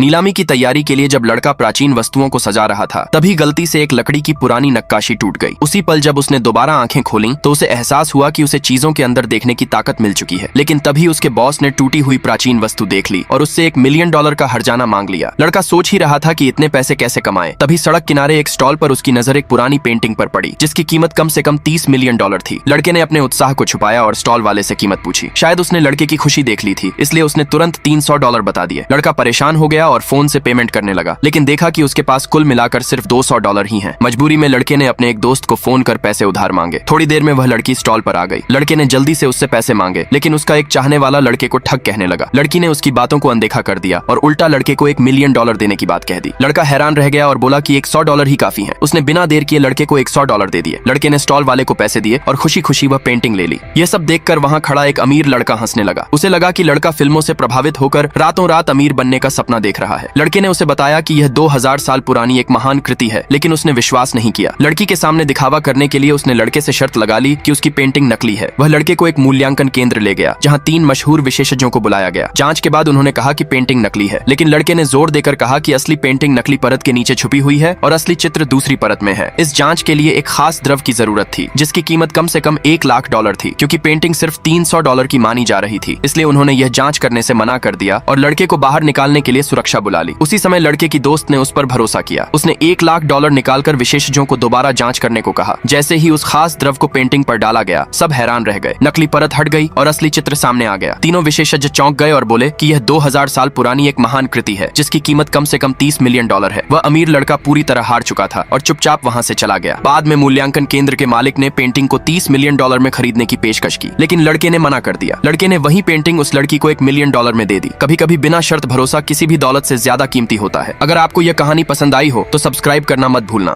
नीलामी की तैयारी के लिए जब लड़का प्राचीन वस्तुओं को सजा रहा था, तभी गलती से एक लकड़ी की पुरानी नक्काशी टूट गई। उसी पल जब उसने दोबारा आंखें खोलीं, तो उसे एहसास हुआ कि उसे चीजों के अंदर देखने की ताकत मिल चुकी है। लेकिन तभी उसके बॉस ने टूटी हुई प्राचीन वस्तु देख ली और उससे $1 मिलियन का हर्जाना मांग लिया। लड़का सोच ही रहा था कि इतने पैसे कैसे कमाए, तभी सड़क किनारे एक स्टॉल पर उसकी नजर एक पुरानी पेंटिंग पर पड़ी, जिसकी कीमत कम से कम $30 मिलियन थी। लड़के ने अपने उत्साह को छुपाया और स्टॉल वाले से कीमत पूछी। शायद उसने लड़के की खुशी देख ली थी, इसलिए उसने तुरंत $300 बता दिए। लड़का परेशान हो गया और फोन से पेमेंट करने लगा, लेकिन देखा कि उसके पास कुल मिलाकर सिर्फ $200 ही हैं। मजबूरी में लड़के ने अपने एक दोस्त को फोन कर पैसे उधार मांगे। थोड़ी देर में वह लड़की स्टॉल पर आ गई। लड़के ने जल्दी से उससे पैसे मांगे, लेकिन उसका एक चाहने वाला लड़के को ठग कहने लगा। लड़की ने उसकी बातों को अनदेखा कर दिया और उल्टा लड़के को $1 मिलियन देने की बात कह दी। लड़का हैरान रह गया और बोला कि $100 ही काफी है। उसने बिना देर किए लड़के को $100 दे दिए। लड़के ने स्टॉल वाले को पैसे दिए और खुशी खुशी वह पेंटिंग ले ली। यह सब देखकर वहां खड़ा एक अमीर लड़का हंसने लगा। उसे लगा कि लड़का फिल्मों से प्रभावित होकर रातों रात अमीर बनने का सपना देख रहा है। लड़के ने उसे बताया कि यह 2000 साल पुरानी एक महान कृति है, लेकिन उसने विश्वास नहीं किया। लड़की के सामने दिखावा करने के लिए उसने लड़के से शर्त लगा ली कि उसकी पेंटिंग नकली है। वह लड़के को एक मूल्यांकन केंद्र ले गया, जहां 3 मशहूर विशेषज्ञों को बुलाया गया। जांच के बाद उन्होंने कहा कि पेंटिंग नकली है, लेकिन लड़के ने जोर देकर कहा कि असली पेंटिंग नकली परत के नीचे छुपी हुई है और असली चित्र दूसरी परत में है। इस जांच के लिए एक खास द्रव की जरूरत थी, जिसकी कीमत कम से कम $1 लाख थी। क्योंकि पेंटिंग सिर्फ $300 की मानी जा रही थी, इसलिए उन्होंने यह जांच करने से मना कर दिया और लड़के को बाहर निकालने के लिए सुरक्षा बुला ली। उसी समय लड़के की दोस्त ने उस पर भरोसा किया। उसने $1 लाख निकालकर विशेषज्ञों को दोबारा जांच करने को कहा। जैसे ही उस खास द्रव को पेंटिंग पर डाला गया, सब हैरान रह गए। नकली परत हट गई और असली चित्र सामने आ गया। तीनों विशेषज्ञ चौंक गए और बोले कि यह 2000 साल पुरानी एक महान कृति है, जिसकी कीमत कम से कम $30 मिलियन है। वह अमीर लड़का पूरी तरह हार चुका था और चुपचाप वहां से चला गया। बाद में मूल्यांकन केंद्र के मालिक ने पेंटिंग को $30 मिलियन में खरीदने की पेशकश की, लेकिन लड़के ने मना कर दिया। लड़के ने वही पेंटिंग उस लड़की को $1 मिलियन में दे दी। कभी कभी बिना शर्त भरोसा किसी भी दौलत से ज्यादा कीमती होता है। अगर आपको यह कहानी पसंद आई हो तो सब्सक्राइब करना मत भूलना।